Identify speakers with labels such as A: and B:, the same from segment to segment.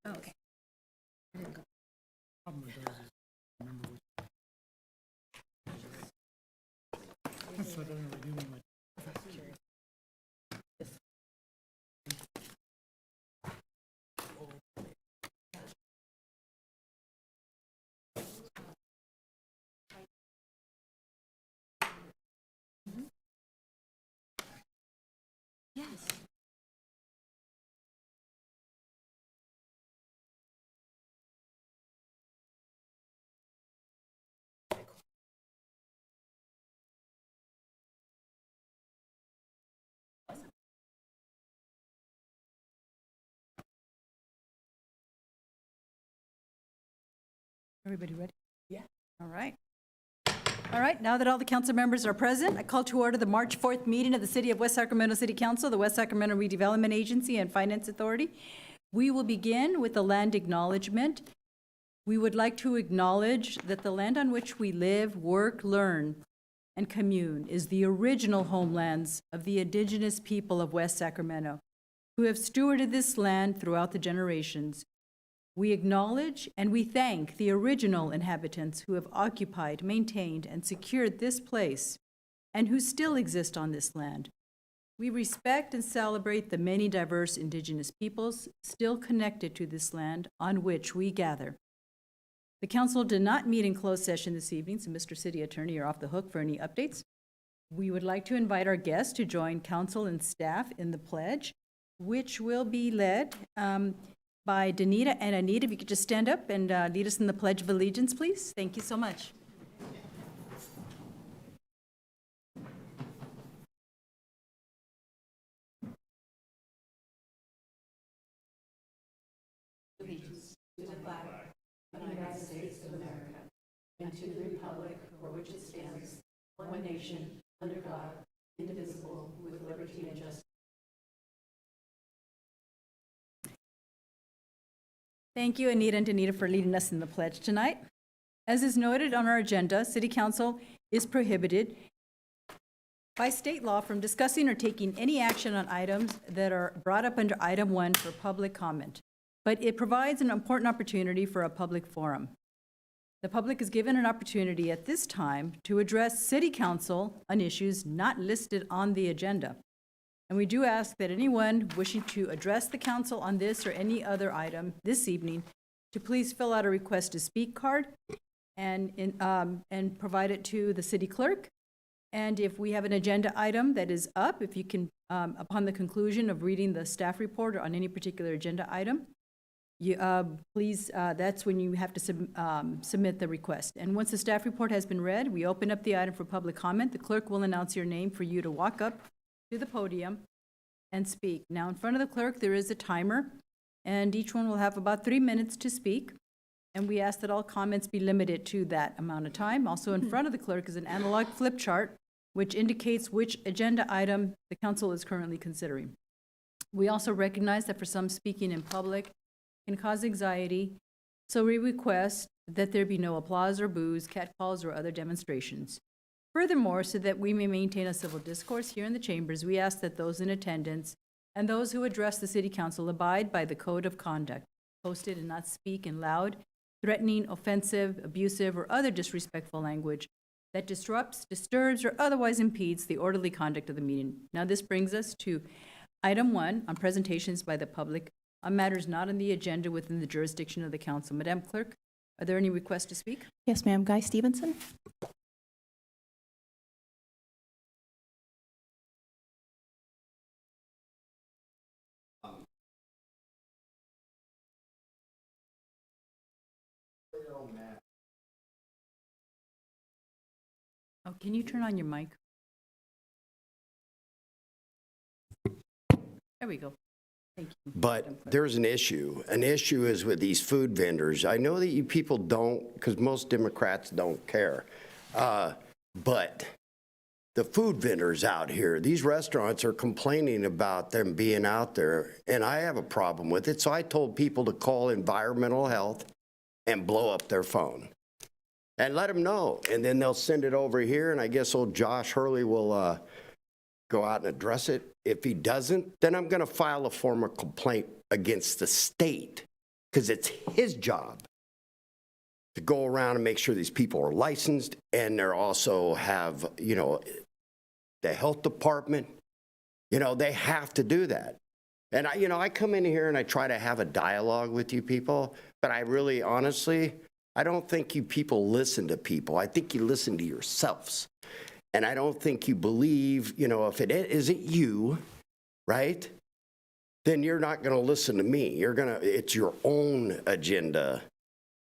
A: Okay.
B: Problem with those is remember which. So I don't review them like.
A: Yes. Everybody ready? Yeah. All right. All right, now that all the council members are present, I call to order the March 4th meeting of the City of West Sacramento City Council, the West Sacramento Redevelopment Agency and Finance Authority. We will begin with the land acknowledgement. We would like to acknowledge that the land on which we live, work, learn, and commune is the original homelands of the indigenous people of West Sacramento, who have stewarded this land throughout the generations. We acknowledge and we thank the original inhabitants who have occupied, maintained, and secured this place, and who still exist on this land. We respect and celebrate the many diverse indigenous peoples still connected to this land on which we gather. The council did not meet in closed session this evening, so Mr. City Attorney, you're off the hook for any updates. We would like to invite our guests to join council and staff in the pledge, which will be led by Danita and Anita. If you could just stand up and lead us in the Pledge of Allegiance, please. Thank you so much. Allegiance to the flag of the United States of America and to the republic for which it stands, one nation, under God, indivisible, with liberty and justice. Thank you, Anita and Danita, for leading us in the pledge tonight. As is noted on our agenda, City Council is prohibited by state law from discussing or taking any action on items that are brought up under item 1 for public comment, but it provides an important opportunity for a public forum. The public is given an opportunity at this time to address City Council on issues not listed on the agenda. And we do ask that anyone wishing to address the council on this or any other item this evening to please fill out a request to speak card and provide it to the city clerk. And if we have an agenda item that is up, if you can, upon the conclusion of reading the staff report on any particular agenda item, please, that's when you have to submit the request. And once the staff report has been read, we open up the item for public comment. The clerk will announce your name for you to walk up to the podium and speak. Now, in front of the clerk, there is a timer, and each one will have about 3 minutes to speak. And we ask that all comments be limited to that amount of time. Also, in front of the clerk is an analog flip chart, which indicates which agenda item the council is currently considering. We also recognize that for some, speaking in public can cause anxiety, so we request that there be no applause or boos, catcalls, or other demonstrations. Furthermore, so that we may maintain a civil discourse here in the chambers, we ask that those in attendance and those who address the City Council abide by the code of conduct posted and not speak in loud, threatening, offensive, abusive, or other disrespectful language that disrupts, disturbs, or otherwise impedes the orderly conduct of the meeting. Now, this brings us to item 1 on presentations by the public on matters not on the agenda within the jurisdiction of the council. Madam Clerk, are there any requests to speak?
C: Yes, ma'am. Guy Stevenson.
A: Oh, can you turn on your mic? There we go. Thank you.
D: But there's an issue. An issue is with these food vendors. I know that you people don't, because most Democrats don't care. But the food vendors out here, these restaurants are complaining about them being out there, and I have a problem with it. So I told people to call environmental health and blow up their phone and let them know. And then they'll send it over here, and I guess old Josh Hurley will go out and address it. If he doesn't, then I'm going to file a formal complaint against the state, because it's his job to go around and make sure these people are licensed, and they're also have, you know, the health department, you know, they have to do that. And I come in here and I try to have a dialogue with you people, but I really, honestly, I don't think you people listen to people. I think you listen to yourselves. And I don't think you believe, you know, if it isn't you, right, then you're not going to listen to me. It's your own agenda,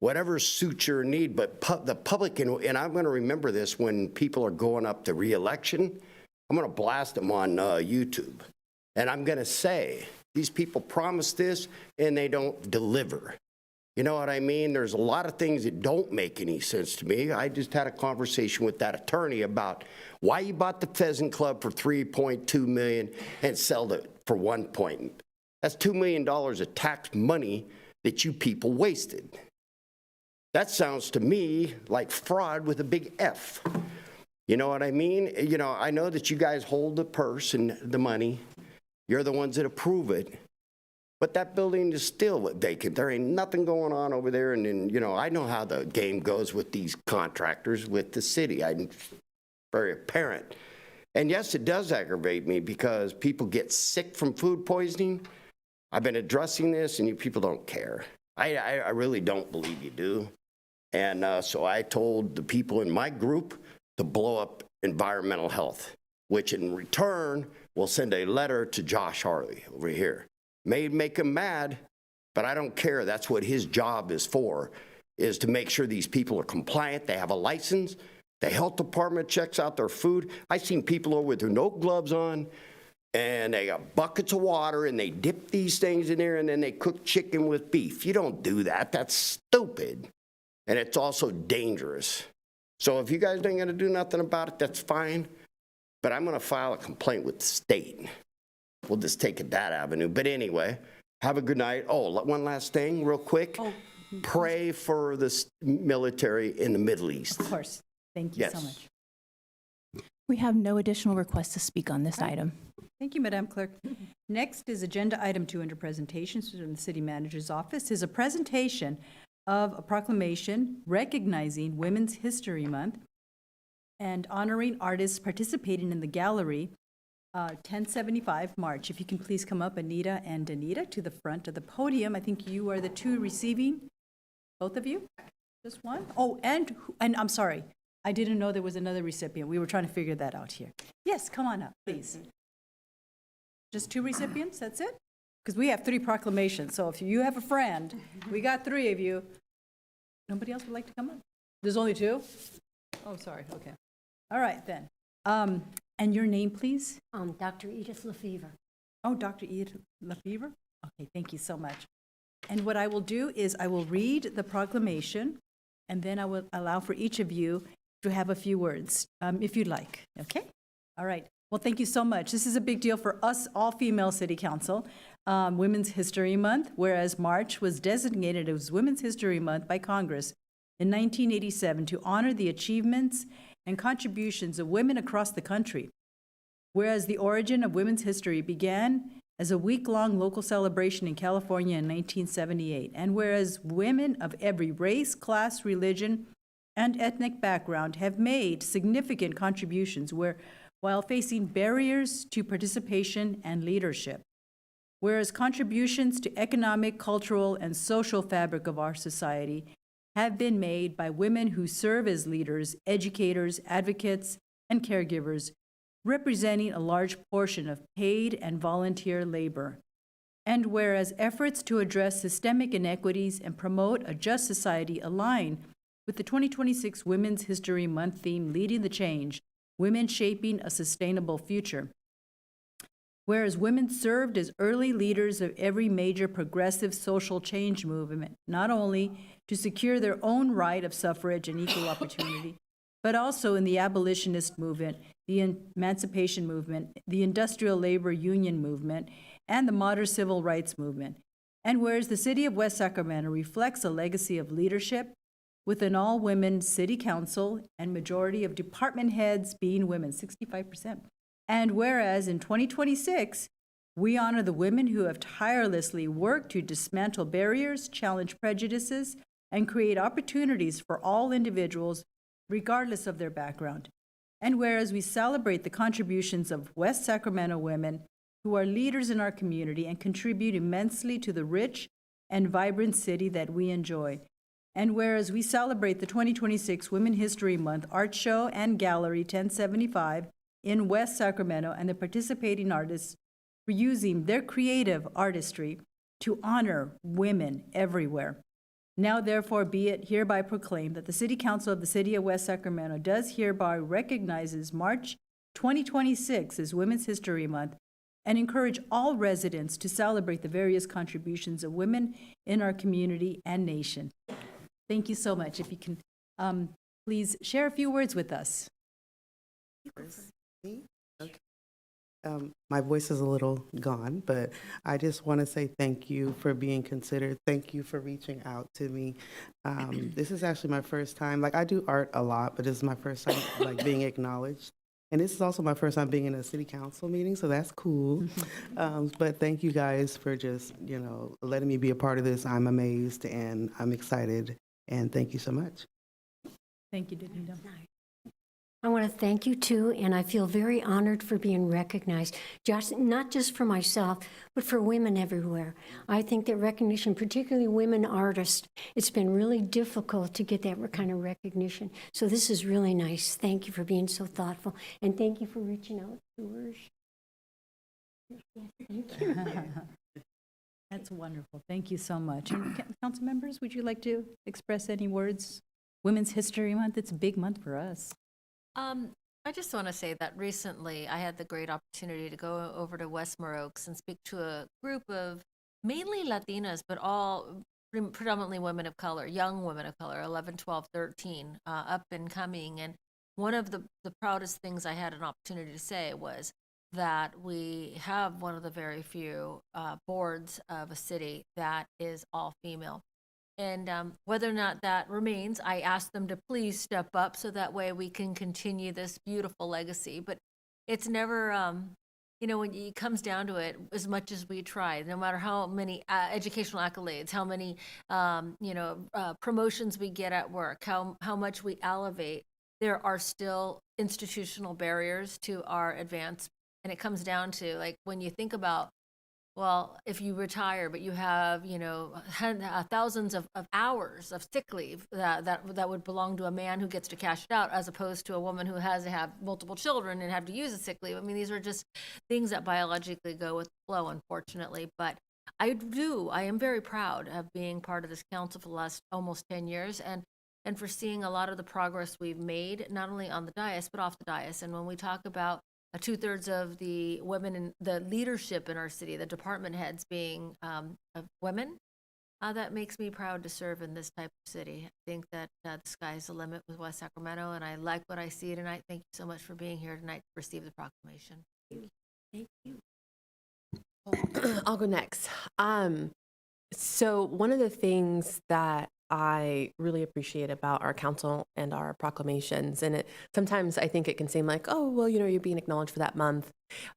D: whatever suits your need. But the public, and I'm going to remember this when people are going up to re-election, I'm going to blast them on YouTube. And I'm going to say, these people promise this and they don't deliver. You know what I mean? There's a lot of things that don't make any sense to me. I just had a conversation with that attorney about why you bought the Pheasant Club for $3.2 million and sold it for $1 million. That's $2 million of tax money that you people wasted. That sounds to me like fraud with a big F. You know what I mean? You know, I know that you guys hold the purse and the money. You're the ones that approve it. But that building is still vacant. There ain't nothing going on over there. And then, you know, I know how the game goes with these contractors with the city. I'm very apparent. And yes, it does aggravate me because people get sick from food poisoning. I've been addressing this and you people don't care. I really don't believe you do. And so I told the people in my group to blow up environmental health, which in return will send a letter to Josh Harley over here. May make him mad, but I don't care. That's what his job is for, is to make sure these people are compliant, they have a license, the health department checks out their food. I've seen people over with no gloves on, and they got buckets of water, and they dip these things in there, and then they cook chicken with beef. You don't do that. That's stupid, and it's also dangerous. So if you guys ain't gonna do nothing about it, that's fine. But I'm going to file a complaint with the state. We'll just take it that avenue. But anyway, have a good night. Oh, one last thing real quick. Oh. Pray for the military in the Middle East.
A: Of course. Thank you so much.
C: We have no additional requests to speak on this item.
A: Thank you, Madam Clerk. Next is Agenda Item 2 under presentations from the City Manager's Office is a presentation of a proclamation recognizing Women's History Month and honoring artists participating in the gallery, 1075 March. If you can please come up, Anita and Danita, to the front of the podium. I think you are the two receiving, both of you? Just one? Oh, and I'm sorry, I didn't know there was another recipient. We were trying to figure that out here. Yes, come on up, please. Just two recipients, that's it? Because we have 3 proclamations, so if you have a friend, we got 3 of you. Nobody else would like to come up? There's only 2? Oh, sorry, okay. All right, then. And your name, please?
E: Dr. Edith Lefevre.
A: Oh, Dr. Edith Lefevre? Okay, thank you so much. And what I will do is I will read the proclamation, and then I will allow for each of you to have a few words, if you'd like, okay? All right. Well, thank you so much. This is a big deal for us, all-female city council, Women's History Month, whereas March was designated as Women's History Month by Congress in 1987 to honor the achievements and contributions of women across the country. Whereas the origin of women's history began as a week-long local celebration in California in 1978, and whereas women of every race, class, religion, and ethnic background have made significant contributions while facing barriers to participation and leadership. Whereas contributions to economic, cultural, and social fabric of our society have been made by women who serve as leaders, educators, advocates, and caregivers, representing a large portion of paid and volunteer labor. And whereas efforts to address systemic inequities and promote a just society align with the 2026 Women's History Month theme, Leading the Change, Women Shaping a Sustainable Future. Whereas women served as early leaders of every major progressive social change movement, not only to secure their own right of suffrage and equal opportunity, but also in the abolitionist movement, the emancipation movement, the industrial labor union movement, and the modern civil rights movement. And whereas the city of West Sacramento reflects a legacy of leadership with an all-women city council and majority of department heads being women, 65%. And whereas in 2026, We honor the women who have tirelessly worked to dismantle barriers, challenge prejudices, and create opportunities for all individuals, regardless of their background. And whereas we celebrate the contributions of West Sacramento women who are leaders in our community and contribute immensely to the rich and vibrant city that we enjoy. And whereas we celebrate the 2026 Women History Month Art Show and Gallery 1075 in West Sacramento and the participating artists for using their creative artistry to honor women everywhere. Now therefore be it hereby proclaimed that the City Council of the City of West Sacramento does hereby recognizes March 2026 as Women's History Month and encourage all residents to celebrate the various contributions of women in our community and nation. Thank you so much. If you can, please share a few words with us.
F: Me? Okay. My voice is a little gone, but I just want to say thank you for being considered. Thank you for reaching out to me. This is actually my first time. Like, I do art a lot, but this is my first time like being acknowledged. And this is also my first time being in a city council meeting, so that's cool. But thank you guys for just, letting me be a part of this. I'm amazed and I'm excited. And thank you so much.
A: Thank you, Danita.
E: I want to thank you too, and I feel very honored for being recognized, not just for myself, but for women everywhere. I think that recognition, particularly women artists, it's been really difficult to get that kind of recognition. So this is really nice. Thank you for being so thoughtful, and thank you for reaching out to us. Thank you.
A: That's wonderful. Thank you so much. And council members, would you like to express any words? Women's History Month, it's a big month for us.
G: I just want to say that recently I had the great opportunity to go over to Westmore Oaks and speak to a group of mainly Latinas, but all predominantly women of color, young women of color, 11, 12, 13, up and coming. And one of the proudest things I had an opportunity to say was that we have one of the very few boards of a city that is all female. And whether or not that remains, I asked them to please step up so that way we can continue this beautiful legacy. But it's never, when it comes down to it, as much as we try, no matter how many educational accolades, how many, promotions we get at work, how much we elevate, there are still institutional barriers to our advance. And it comes down to, like, when you think about, well, if you retire, but you have, thousands of hours of sick leave that would belong to a man who gets to cash it out, as opposed to a woman who has to have multiple children and have to use a sick leave. I mean, these are just things that biologically go with the flow, unfortunately. But I am very proud of being part of this council for the last almost 10 years and for seeing a lot of the progress we've made, not only on the dais, but off the dais. And when we talk about 2/3 of the women in the leadership in our city, the department heads being women, that makes me proud to serve in this type of city. I think that the sky's the limit with West Sacramento, and I like what I see tonight. Thank you so much for being here tonight to receive the proclamation.
E: Thank you.
H: I'll go next. So one of the things that I really appreciate about our council and our proclamations, and sometimes I think it can seem like, oh, well, you're being acknowledged for that month,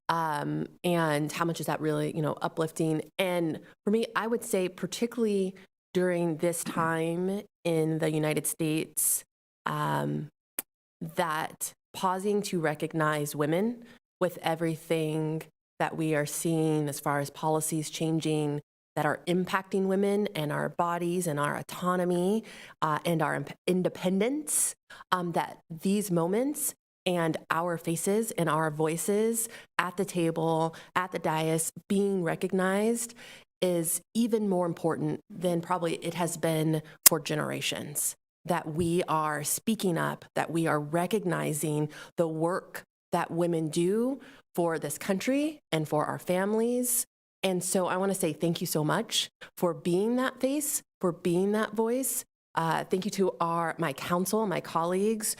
H: and how much is that really, uplifting? And for me, I would say, particularly during this time in the United States, that pausing to recognize women with everything that we are seeing as far as policies changing that are impacting women and our bodies and our autonomy and our independence, that these moments and our faces and our voices at the table, at the dais, being recognized is even more important than probably it has been for generations. That we are speaking up, that we are recognizing the work that women do for this country and for our families. And so I want to say thank you so much for being that face, for being that voice. Thank you to my council, my colleagues,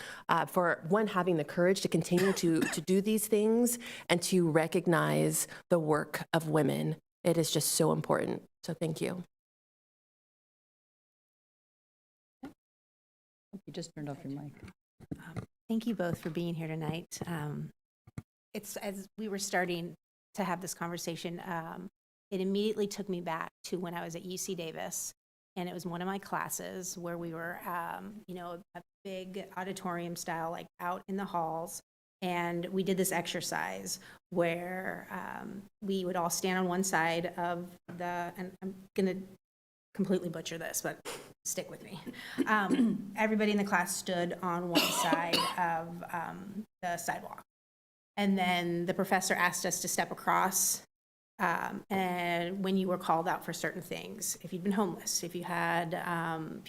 H: for having the courage to continue to do these things and to recognize the work of women. It is just so important. So thank you.
A: You just turned off your mic.
C: Thank you both for being here tonight. It's as we were starting
I: to have this conversation. It immediately took me back to when I was at UC Davis, and it was one of my classes where we were, a big auditorium style, like out in the halls, and we did this exercise where we would all stand on one side of and I'm gonna completely butcher this, but stick with me. Everybody in the class stood on one side of the sidewalk. And then the professor asked us to step across, and when you were called out for certain things, if you'd been homeless, if you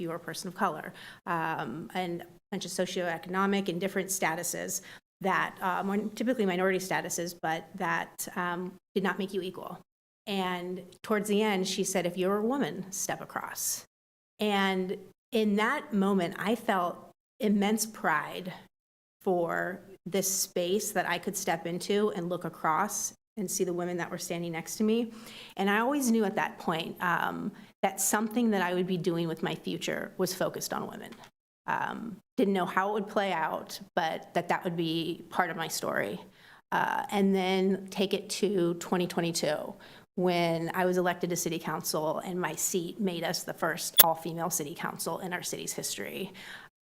I: were a person of color, and a bunch of socioeconomic and different statuses that, typically minority statuses, but that did not make you equal. And towards the end, she said, if you're a woman, step across. And in that moment, I felt immense pride for this space that I could step into and look across and see the women that were standing next to me. And I always knew at that point that something that I would be doing with my future was focused on women. Didn't know how it would play out, but that would be part of my story. And then take it to 2022, when I was elected to city council and my seat made us the first all-female city council in our city's history.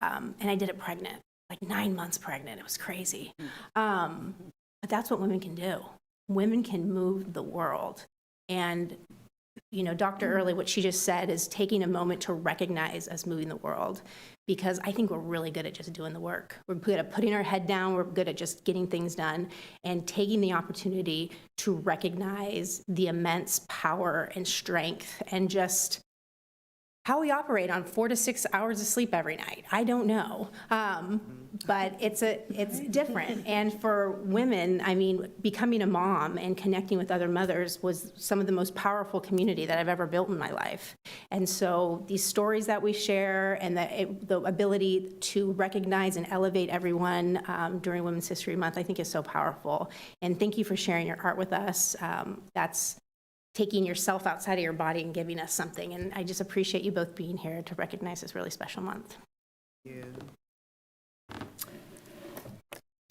I: And I did it pregnant, like 9 months pregnant. It was crazy. But that's what women can do. Women can move the world. And, Dr. Early, what she just said is taking a moment to recognize us moving the world, because I think we're really good at just doing the work. We're good at putting our head down. We're good at just getting things done, and taking the opportunity to recognize the immense power and strength and just how we operate on 4 to 6 hours of sleep every night. I don't know, but it's different. And for women, I mean, becoming a mom and connecting with other mothers was some of the most powerful community that I've ever built in my life. And so these stories that we share and the ability to recognize and elevate everyone during Women's History Month, I think is so powerful. And thank you for sharing your art with us. That's taking yourself outside of your body and giving us something. And I just appreciate you both being here to recognize this really special month.
F: Yeah.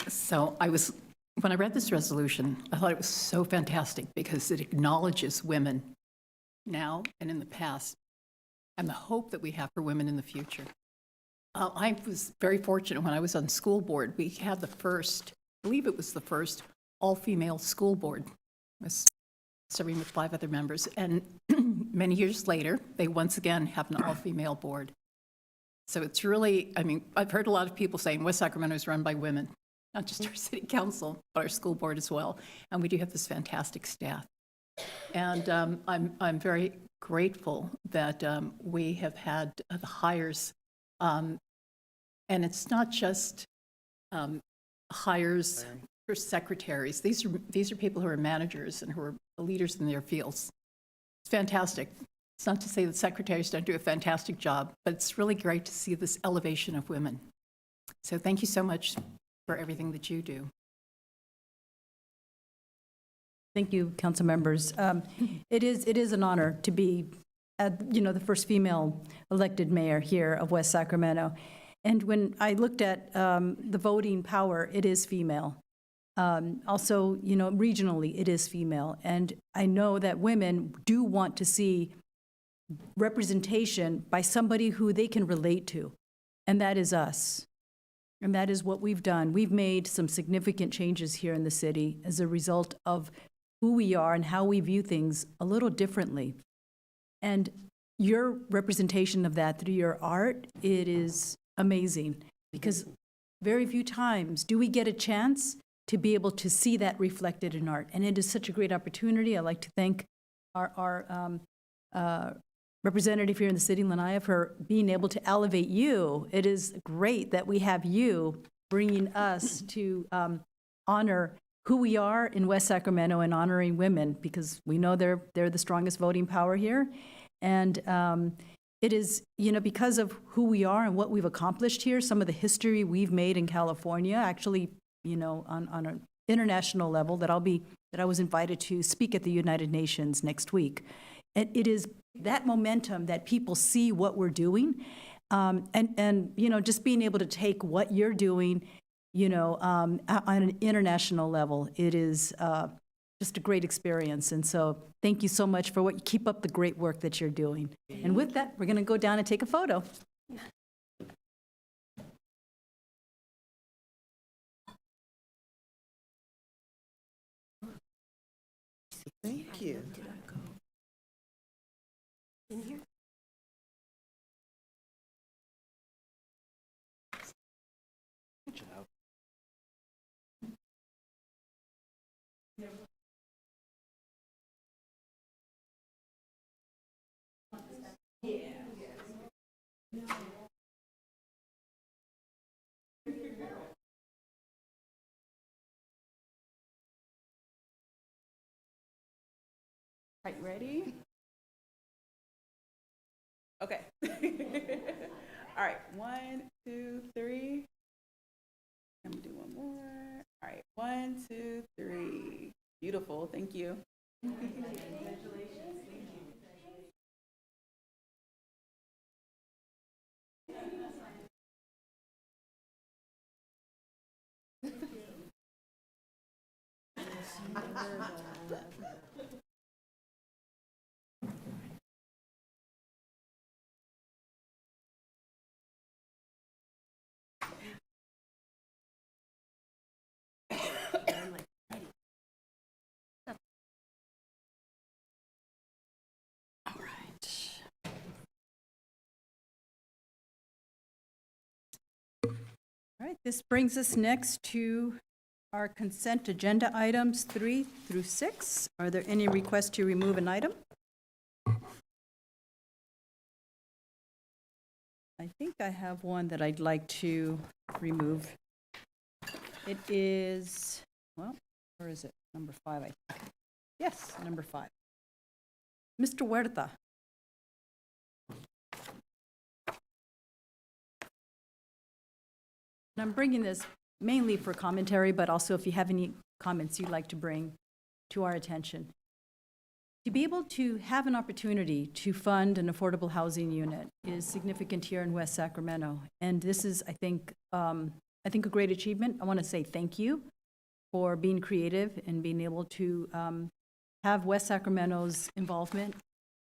J: So when I read this resolution, I thought it was so fantastic because it acknowledges women now and in the past and the hope that we have for women in the future. I was very fortunate when I was on school board. We had I believe it was the first all-female school board. I was serving with 5 other members. And many years later, they once again have an all-female board. So it's really, I've heard a lot of people saying West Sacramento is run by women, not just our city council, but our school board as well. And we do have this fantastic staff. And I'm very grateful that we have had the hires. And it's not just hires for secretaries. These are people who are managers and who are leaders in their fields. It's fantastic. It's not to say that secretaries don't do a fantastic job, but it's really great to see this elevation of women. So thank you so much for everything that you do.
A: Thank you, council members. It is an honor to be, the first female elected mayor here of West Sacramento. And when I looked at the voting power, it is female. Also, regionally, it is female. And I know that women do want to see representation by somebody who they can relate to, and that is us. And that is what we've done. We've made some significant changes here in the city as a result of who we are and how we view things a little differently. And your representation of that through your art, it is amazing, because very few times do we get a chance to be able to see that reflected in art. And it is such a great opportunity. I'd like to thank our representative here in the city, Lanaya, for being able to elevate you. It is great that we have you bringing us to honor who we are in West Sacramento and honoring women, because we know they're the strongest voting power here. And it is, because of who we are and what we've accomplished here, some of the history we've made in California, actually, on an international level, that I was invited to speak at the United Nations next week. And it is that momentum that people see what we're doing, and just being able to take what you're doing, on an international level. It is just a great experience. And so thank you so much for what, keep up the great work that you're doing. And with that, we're going to go down and take a photo.
F: Thank you.
E: In here?
C: Right, ready? Okay. All right, 1, 2, 3. I'm gonna do one more. All right, 1, 2, 3. Beautiful, thank you.
A: All right, this brings us next to our consent agenda items 3 through 6. Are there any requests to remove an item? I think I have one that I'd like to remove. It is, well, where is it? Number 5, I think. Yes, number 5. Mr. Huerta. And I'm bringing this mainly for commentary, but also if you have any comments you'd like to bring to our attention. To be able to have an opportunity to fund an affordable housing unit is significant here in West Sacramento. And this is, I think a great achievement. I want to say thank you for being creative and being able to have West Sacramento's involvement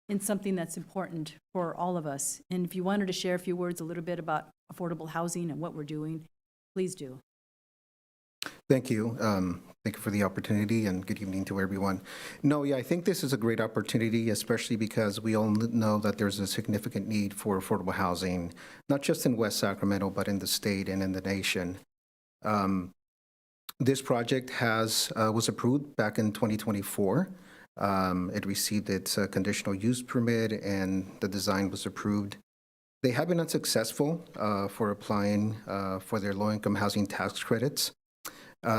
A: in something that's important for all of us. And if you wanted to share a few words a little bit about affordable housing and what we're doing, please do.
K: Thank you. Thank you for the opportunity, and good evening to everyone. No, yeah, I think this is a great opportunity, especially because we all know that there's a significant need for affordable housing, not just in West Sacramento, but in the state and in the nation. This project was approved back in 2024. It received its conditional use permit, and the design was approved. They have been unsuccessful for applying for their low-income housing tax credits,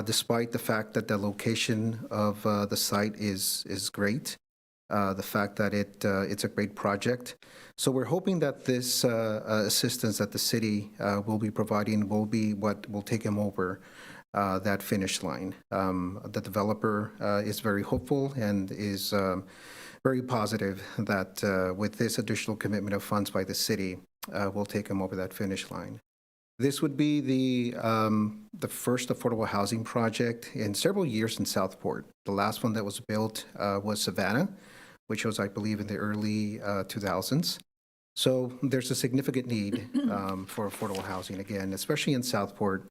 K: despite the fact that the location of the site is great, the fact that it's a great project. So we're hoping that this assistance that the city will be providing will be what will take them over that finish line. The developer is very hopeful and is very positive that with this additional commitment of funds by the city, we'll take them over that finish line. This would be the first affordable housing project in several years in Southport. The last one that was built was Savannah, which was, I believe, in the early 2000s. So there's a significant need for affordable housing again, especially in Southport.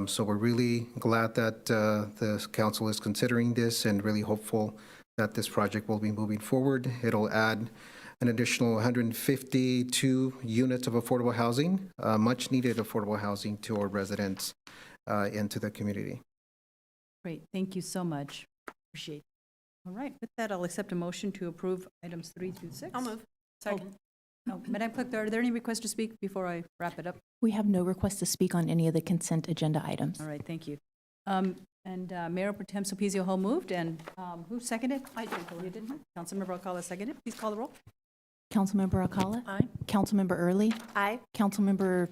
K: So we're really glad that the council is considering this and really hopeful that this project will be moving forward. It'll add an additional 152 units of affordable housing, much needed affordable housing to our residents and to the community.
A: Great, thank you so much. Appreciate it. All right, with that, I'll accept a motion to approve items 3 through 6.
C: I'll move. Second.
A: Oh, Madam Clerk, are there any requests to speak before I wrap it up?
C: We have no requests to speak on any of the consent agenda items.
A: All right, thank you. Mayor Pro Tem Sulpicio Ho moved, and who seconded? I did. You did? Councilmember Alcala seconded. Please call the roll.
C: Councilmember Alcala?
H: Aye.
C: Councilmember Early?
H: Aye.
C: Councilmember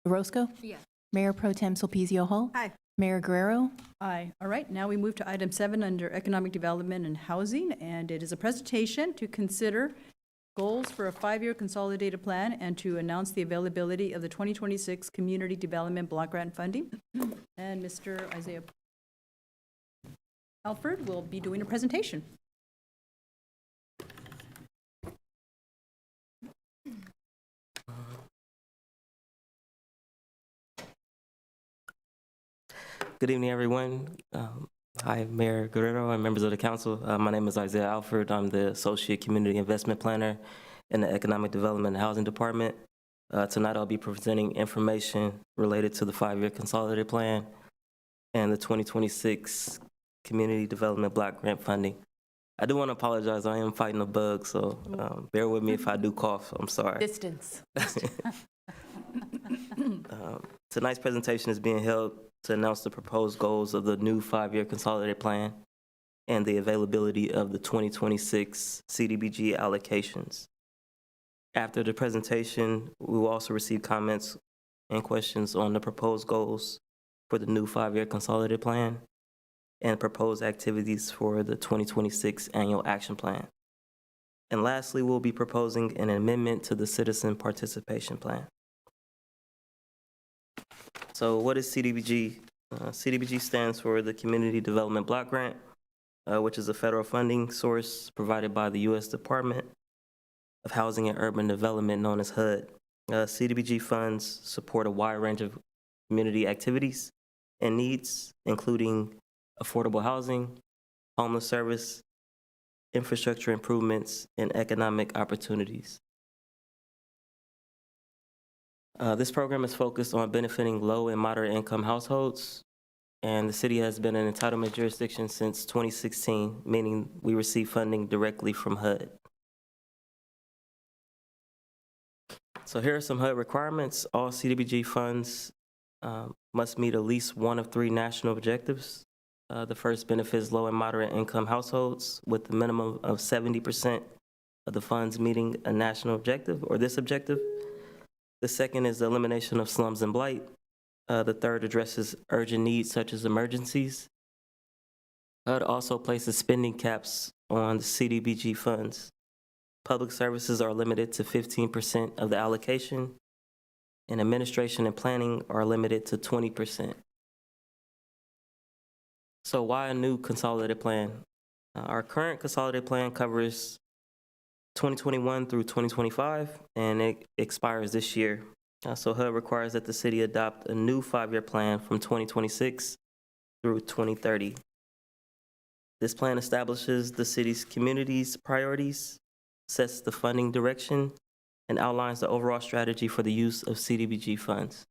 C: Orozco?
G: Yes.
C: Mayor Pro Tem Sulpicio Hall?
A: Aye.
C: Mayor Guerrero?
A: Aye. All right, now we move to item 7 under Economic Development and Housing, and it is a presentation to consider goals for a 5-year consolidated plan and to announce the availability of the 2026 Community Development Block Grant Funding. And Mr. Isaiah Alford will be doing a presentation.
L: Good evening, everyone. Hi, Mayor Guerrero and members of the council. My name is Isaiah Alford. I'm the Associate Community Investment Planner in the Economic Development and Housing Department. Tonight, I'll be presenting information related to the 5-year consolidated plan and the 2026 Community Development Block Grant funding. I do want to apologize. I am fighting a bug, so bear with me if I do cough. I'm sorry.
H: Distance.
L: Tonight's presentation is being held to announce the proposed goals of the new 5-year consolidated plan and the availability of the 2026 CDBG allocations. After the presentation, we will also receive comments and questions on the proposed goals for the new 5-year consolidated plan and proposed activities for the 2026 annual action plan. And lastly, we'll be proposing an amendment to the citizen participation plan. So what is CDBG? CDBG stands for the Community Development Block Grant, which is a federal funding source provided by the U.S. Department of Housing and Urban Development, known as HUD. CDBG funds support a wide range of community activities and needs, including affordable housing, homeless service, infrastructure improvements, and economic opportunities. This program is focused on benefiting low and moderate income households, and the city has been an entitlement jurisdiction since 2016, meaning we receive funding directly from HUD. So here are some HUD requirements. All CDBG funds must meet at least one of 3 national objectives. The first benefits low and moderate income households with a minimum of 70% of the funds meeting a national objective or this objective. The second is the elimination of slums and blight. The third addresses urgent needs such as emergencies. HUD also places spending caps on the CDBG funds. Public services are limited to 15% of the allocation, and administration and planning are limited to 20%. So why a new consolidated plan? Our current consolidated plan covers 2021 through 2025, and it expires this year. So HUD requires that the city adopt a new 5-year plan from 2026 through 2030. This plan establishes the city's community's priorities, sets the funding direction, and outlines the overall strategy for the use of CDBG funds.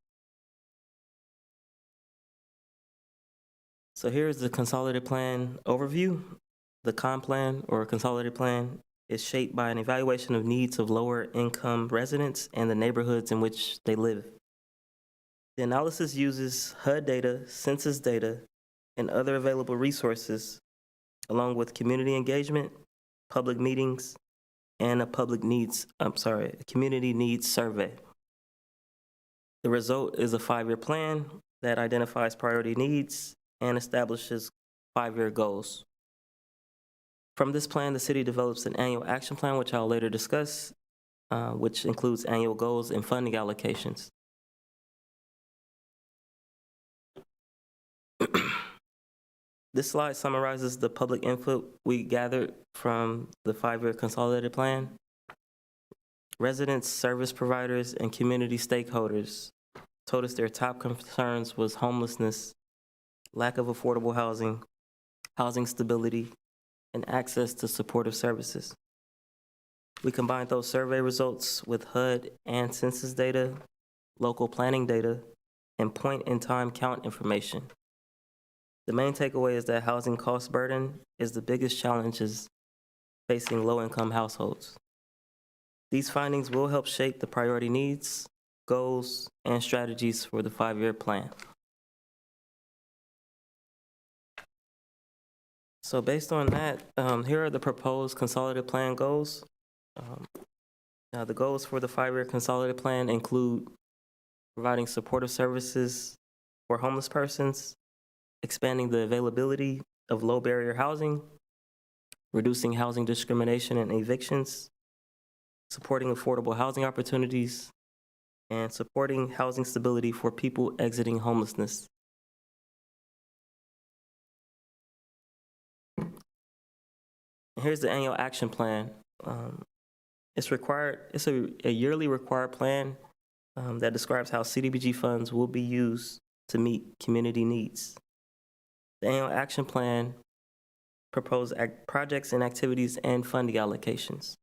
L: So here's the consolidated plan overview. The CON plan, or consolidated plan, is shaped by an evaluation of needs of lower income residents and the neighborhoods in which they live. The analysis uses HUD data, census data, and other available resources, along with community engagement, public meetings, and a community needs survey. The result is a 5-year plan that identifies priority needs and establishes 5-year goals. From this plan, the city develops an annual action plan, which I'll later discuss, which includes annual goals and funding allocations. This slide summarizes the public input we gathered from the 5-year consolidated plan. Residents, service providers, and community stakeholders told us their top concerns was homelessness, lack of affordable housing, housing stability, and access to supportive services. We combined those survey results with HUD and census data, local planning data, and point-in-time count information. The main takeaway is that housing cost burden is the biggest challenges facing low-income households. These findings will help shape the priority needs, goals, and strategies for the 5-year plan. So based on that, here are the proposed consolidated plan goals. Now the goals for the 5-year consolidated plan include providing supportive services for homeless persons, expanding the availability of low barrier housing, reducing housing discrimination and evictions, supporting affordable housing opportunities, and supporting housing stability for people exiting homelessness. And here's the annual action plan. It's a yearly required plan that describes how CDBG funds will be used to meet community needs. The annual action plan proposes projects and activities and funding allocations.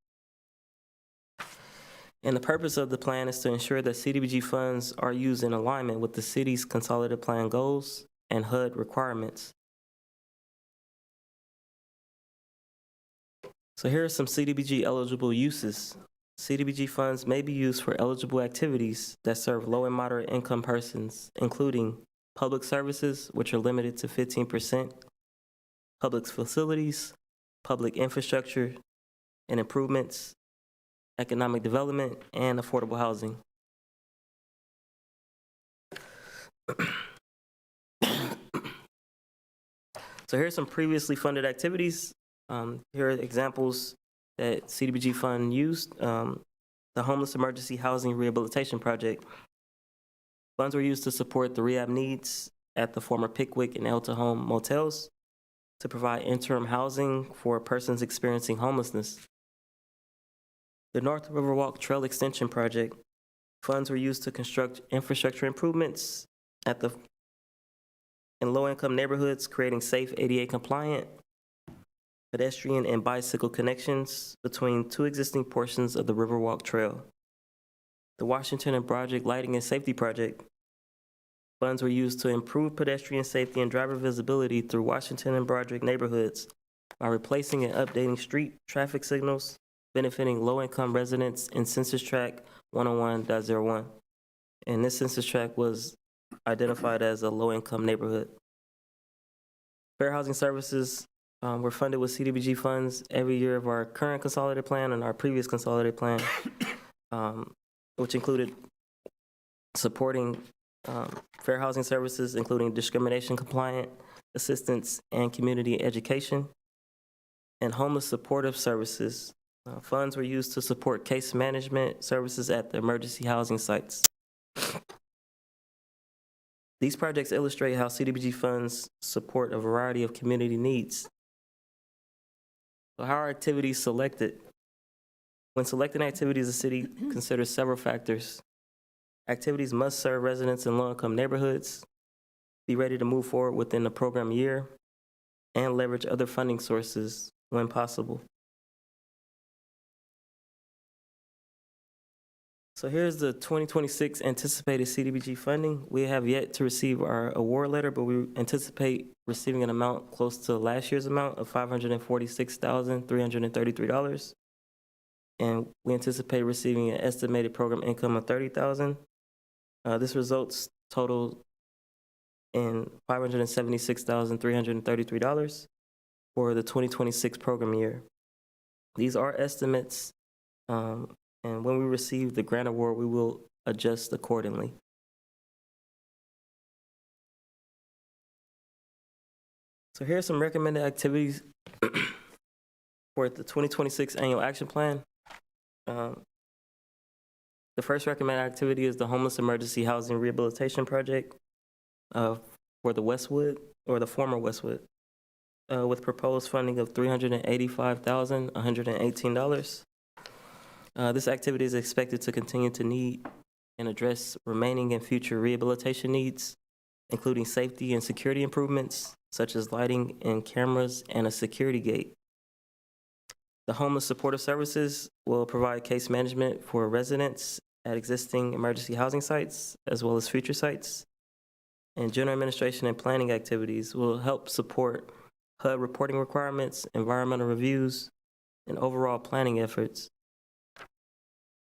L: And the purpose of the plan is to ensure that CDBG funds are used in alignment with the city's consolidated plan goals and HUD requirements. So here are some CDBG eligible uses. CDBG funds may be used for eligible activities that serve low and moderate income persons, including public services, which are limited to 15%, public facilities, public infrastructure and improvements, economic development, and affordable housing. So here's some previously funded activities. Here are examples that CDBG fund used. The Homeless Emergency Housing Rehabilitation Project. Funds were used to support the rehab needs at the former Pickwick and Elta Home motels, to provide interim housing for persons experiencing homelessness. The North Riverwalk Trail Extension Project. Funds were used to construct infrastructure improvements in low-income neighborhoods, creating safe ADA-compliant pedestrian and bicycle connections between two existing portions of the Riverwalk Trail. The Washington and Broderick Lighting and Safety Project. Funds were used to improve pedestrian safety and driver visibility through Washington and Broderick neighborhoods by replacing and updating street traffic signals, benefiting low-income residents in Census Tract 101.01. And this census tract was identified as a low-income neighborhood. Fair housing services were funded with CDBG funds every year of our current consolidated plan and our previous consolidated plan, which included supporting fair housing services, including discrimination compliant assistance and community education, and homeless supportive services. Funds were used to support case management services at the emergency housing sites. These projects illustrate how CDBG funds support a variety of community needs. So how are activities selected? When selecting activities, the city considers several factors. Activities must serve residents in low-income neighborhoods, be ready to move forward within the program year, and leverage other funding sources when possible. So here's the 2026 anticipated CDBG funding. We have yet to receive our award letter, but we anticipate receiving an amount close to last year's amount of $546,333. And we anticipate receiving an estimated program income of $30,000. This results total in $576,333 for the 2026 program year. These are estimates, and when we receive the grant award, we will adjust accordingly. So here are some recommended activities for the 2026 annual action plan. The first recommended activity is the Homeless Emergency Housing Rehabilitation Project for the Westwood, or the former Westwood, with proposed funding of $385,118. This activity is expected to continue to need and address remaining and future rehabilitation needs, including safety and security improvements, such as lighting and cameras and a security gate. The Homeless Supportive Services will provide case management for residents at existing emergency housing sites, as well as future sites. And general administration and planning activities will help support HUD reporting requirements, environmental reviews, and overall planning efforts.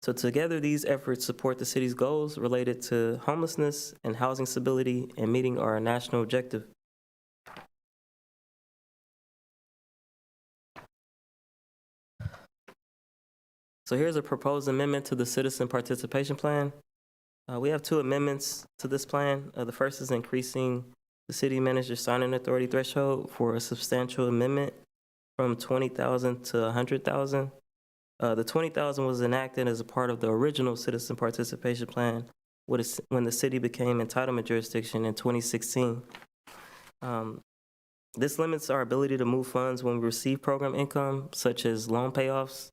L: So together, these efforts support the city's goals related to homelessness and housing stability and meeting our national objective. So here's a proposed amendment to the Citizen Participation Plan. We have two amendments to this plan. The first is increasing the city manager's signing authority threshold for a substantial amendment from $20,000 to $100,000. The $20,000 was enacted as a part of the original Citizen Participation Plan when the city became entitlement jurisdiction in 2016. This limits our ability to move funds when we receive program income, such as loan payoffs.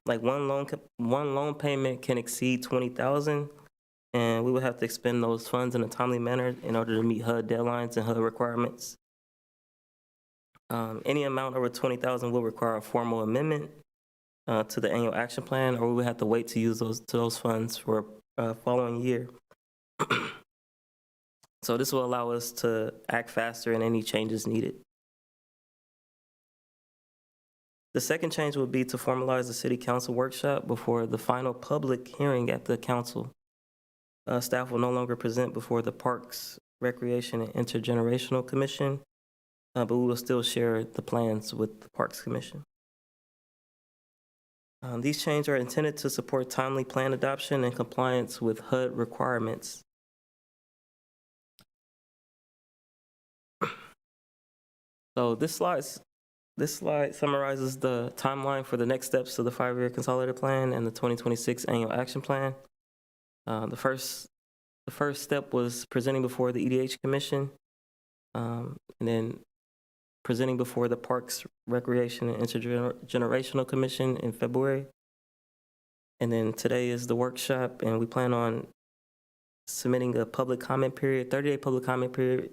L: Like one loan payment can exceed $20,000, and we would have to expend those funds in a timely manner in order to meet HUD deadlines and HUD requirements. Any amount over $20,000 will require a formal amendment to the annual action plan, or we would have to wait to use those funds for a following year. So this will allow us to act faster in any changes needed. The second change would be to formalize the city council workshop before the final public hearing at the council. Staff will no longer present before the Parks, Recreation, and Intergenerational Commission, but we will still share the plans with the Parks Commission. These changes are intended to support timely plan adoption and compliance with HUD requirements. So this slide summarizes the timeline for the next steps of the 5-year consolidated plan and the 2026 annual action plan. The first step was presenting before the EDH Commission, and then presenting before the Parks, Recreation, and Intergenerational Commission in February. And then today is the workshop, and we plan on submitting a public comment period, 30-day public comment period,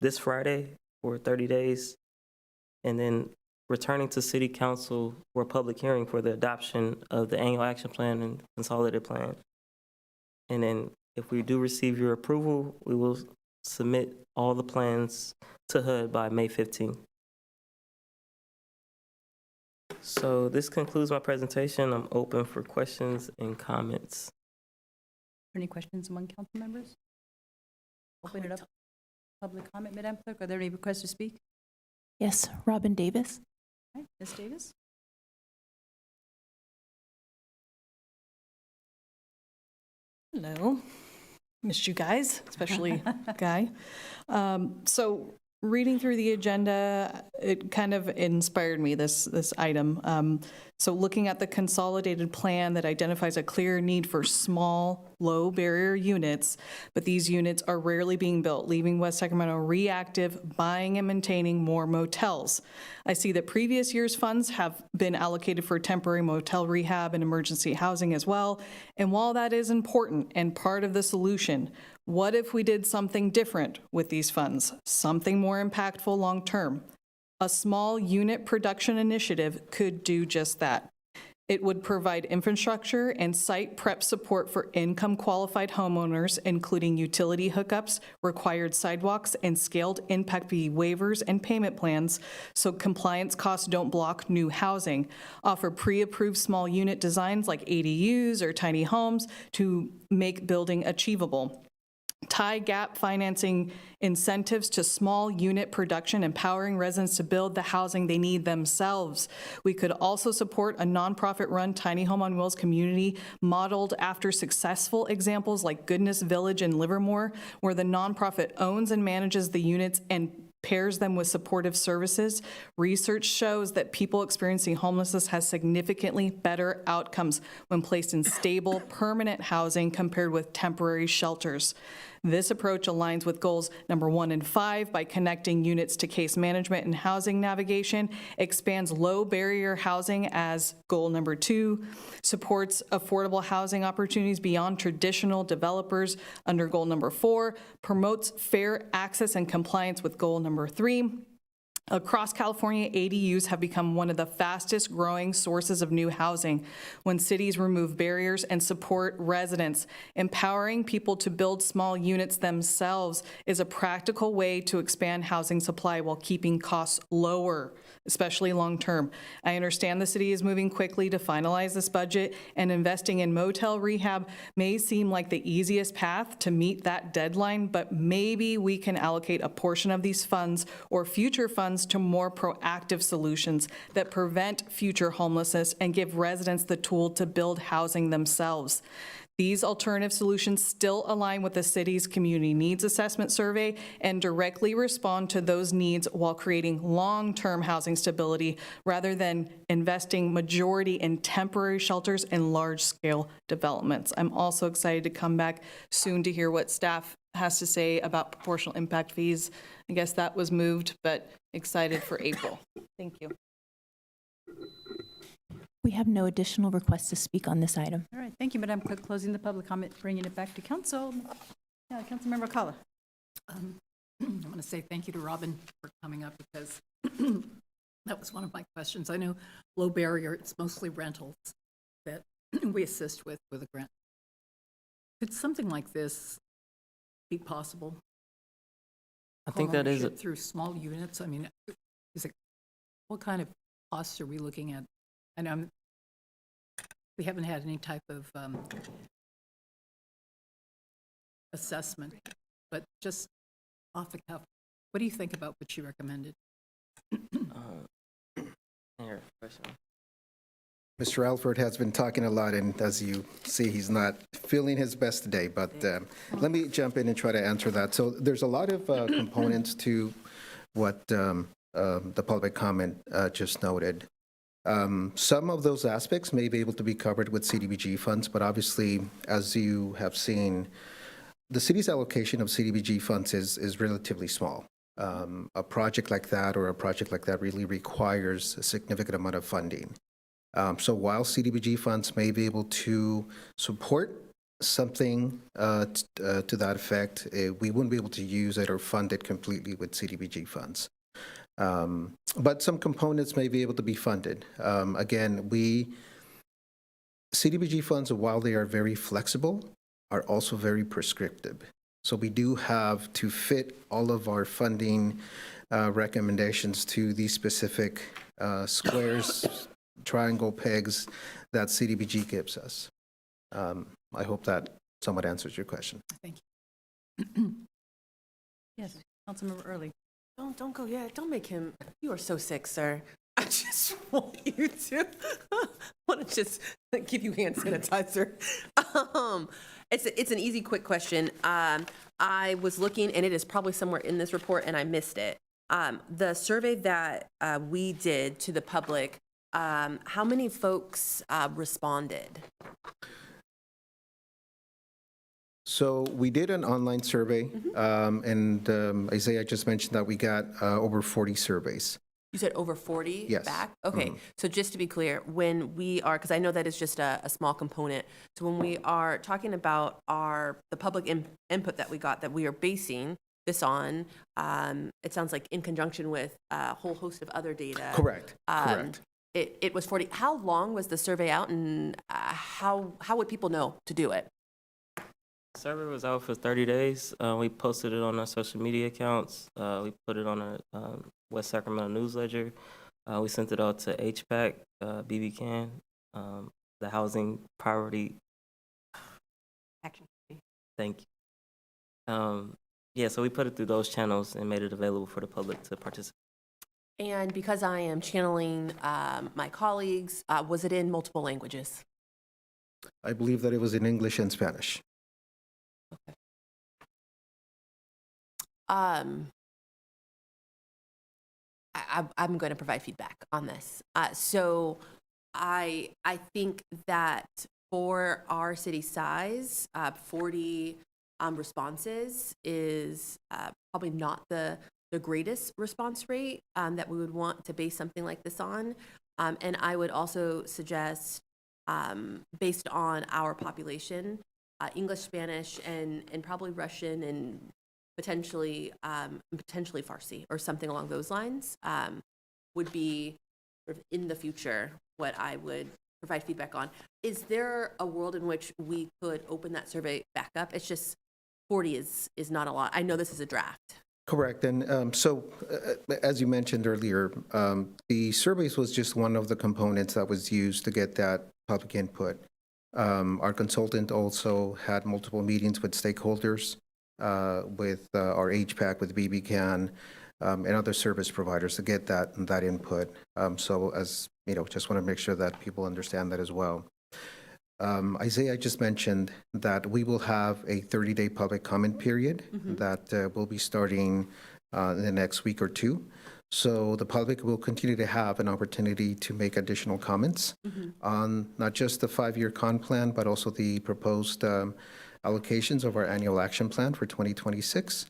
L: this Friday for 30 days, and then returning to City Council for a public hearing for the adoption of the annual action plan and consolidated plan. And then if we do receive your approval, we will submit all the plans to HUD by May 15th. So this concludes my presentation. I'm open for questions and comments.
A: Any questions among council members? Open it up. Public comment, Madam Clerk. Are there any requests to speak?
M: Yes, Robin Davis.
A: All right, Ms. Davis?
M: Hello. Missed you guys, especially Guy. So reading through the agenda, it kind of inspired me, this item. So looking at the consolidated plan that identifies a clear need for small, low barrier units, but these units are rarely being built, leaving West Sacramento reactive, buying and maintaining more motels. I see that previous year's funds have been allocated for temporary motel rehab and emergency housing as well. And while that is important and part of the solution, what if we did something different with these funds, something more impactful long-term? A small unit production initiative could do just that. It would provide infrastructure and site prep support for income-qualified homeowners, including utility hookups, required sidewalks, and scaled impact fee waivers and payment plans, so compliance costs don't block new housing. Offer pre-approved small unit designs like ADUs or tiny homes to make building achievable. Tie gap financing incentives to small unit production, empowering residents to build the housing they need themselves. We could also support a nonprofit-run tiny home on wheels community modeled after successful examples like Goodness Village in Livermore, where the nonprofit owns and manages the units and pairs them with supportive services. Research shows that people experiencing homelessness has significantly better outcomes when placed in stable, permanent housing compared with temporary shelters. This approach aligns with goals number 1 and 5 by connecting units to case management and housing navigation, expands low barrier housing as goal number 2, supports affordable housing opportunities beyond traditional developers under goal number 4, promotes fair access and compliance with goal number 3. Across California, ADUs have become one of the fastest growing sources of new housing when cities remove barriers and support residents. Empowering people to build small units themselves is a practical way to expand housing supply while keeping costs lower, especially long term. I understand the city is moving quickly to finalize this budget, and investing in motel rehab may seem like the easiest path to meet that deadline, but maybe we can allocate a portion of these funds or future funds to more proactive solutions that prevent future homelessness and give residents the tool to build housing themselves. These alternative solutions still align with the city's community needs assessment survey and directly respond to those needs while creating long-term housing stability rather than investing majority in temporary shelters and large-scale developments. I'm also excited to come back soon to hear what staff has to say about proportional impact fees. I guess that was moved, but excited for April. Thank you.
N: We have no additional requests to speak on this item.
A: All right, thank you, Madam Clerk. Closing the public comment, bringing it back to council. Yeah, Councilmember Kalla.
J: I want to say thank you to Robin for coming up because that was one of my questions. I know low barrier, it's mostly rentals that we assist with a grant. Could something like this be possible?
L: I think that is
J: Homeownership through small units. I mean, what kind of costs are we looking at? I know we haven't had any type of assessment, but just off the cuff, what do you think about what she recommended?
K: Mr. Alford has been talking a lot, and as you see, he's not feeling his best today, but let me jump in and try to answer that. So there's a lot of components to what the public comment just noted. Some of those aspects may be able to be covered with CDBG funds, but obviously, as you have seen, the city's allocation of CDBG funds is relatively small. A project like that or a project like that really requires a significant amount of funding. So while CDBG funds may be able to support something to that effect, we wouldn't be able to use it or fund it completely with CDBG funds. But some components may be able to be funded. Again, CDBG funds, while they are very flexible, are also very prescriptive. So we do have to fit all of our funding recommendations to these specific squares, triangle pegs that CDBG gives us. I hope that somewhat answers your question.
J: Thank you.
A: Yes, Councilmember Early.
H: Don't go yet. Don't make him. You are so sick, sir. I just want you to want to just give you hand sanitizer. It's an easy, quick question. I was looking, and it is probably somewhere in this report, and I missed it. The survey that we did to the public, how many folks responded?
K: So we did an online survey, and Isaiah just mentioned that we got over 40 surveys.
H: You said over 40
K: Yes.
H: back? Okay, so just to be clear, when we are, because I know that is just a small component, so when we are talking about the public input that we got, that we are basing this on, it sounds like in conjunction with a whole host of other data.
K: Correct, correct.
H: It was 40. How long was the survey out, and how would people know to do it?
L: Survey was out for 30 days. We posted it on our social media accounts. We put it on our West Sacramento newsletter. We sent it out to HPAC, BB Can, the Housing Priority
H: Action.
L: Thank you. Yeah, so we put it through those channels and made it available for the public to participate.
H: And because I am channeling my colleagues, was it in multiple languages?
K: I believe that it was in English and Spanish.
H: Okay. I'm going to provide feedback on this. So I think that for our city size, 40 responses is probably not the greatest response rate that we would want to base something like this on. And I would also suggest, based on our population, English, Spanish, and probably Russian, and potentially Farsi or something along those lines would be sort of in the future what I would provide feedback on. Is there a world in which we could open that survey back up? It's just 40 is not a lot. I know this is a draft.
K: Correct. And so, as you mentioned earlier, the surveys was just one of the components that was used to get that public input. Our consultant also had multiple meetings with stakeholders, with our HPAC, with BBCAN, and other service providers to get that input. So as you know, just want to make sure that people understand that as well. Isaiah just mentioned that we will have a 30-day public comment period that will be starting in the next week or two. So the public will continue to have an opportunity to make additional comments on not just the 5-year con plan, but also the proposed allocations of our annual action plan for 2026.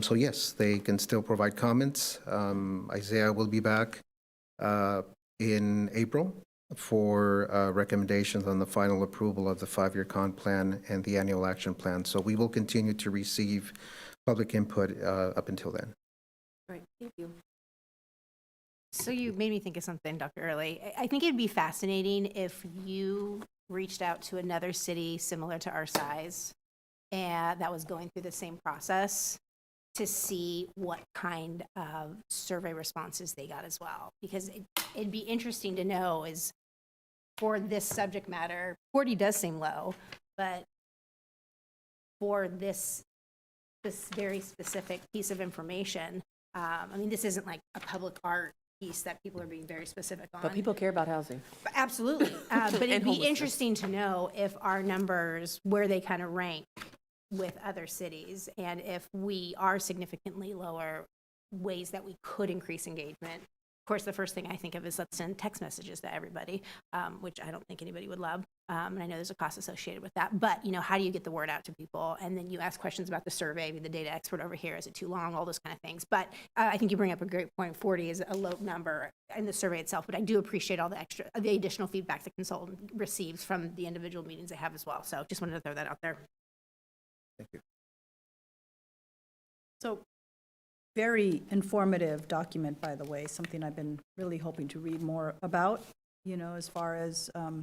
K: So yes, they can still provide comments. Isaiah will be back in April for recommendations on the final approval of the 5-year con plan and the annual action plan. So we will continue to receive public input up until then.
I: Right, thank you. So you made me think of something, Dr. Early. I think it'd be fascinating if you reached out to another city similar to our size and that was going through the same process to see what kind of survey responses they got as well. Because it'd be interesting to know is for this subject matter, 40 does seem low, but for this very specific piece of information, I mean, this isn't like a public art piece that people are being very specific on.
H: But people care about housing.
I: Absolutely. But it'd
H: And
I: be
H: homelessness.
I: interesting to know if our numbers, where they kind of rank with other cities, and if we are significantly lower, ways that we could increase engagement. Of course, the first thing I think of is let's send text messages to everybody, which I don't think anybody would love. And I know there's a cost associated with that. But, you know, how do you get the word out to people? And then you ask questions about the survey, the data expert over here, is it too long? All those kind of things. But I think you bring up a great point. 40 is a low number in the survey itself. But I do appreciate all the additional feedback the consultant receives from the individual meetings they have as well. So just wanted to throw that out there.
K: Thank you.
A: So, very informative document, by the way, something I've been really hoping to read more about, you know, as far as our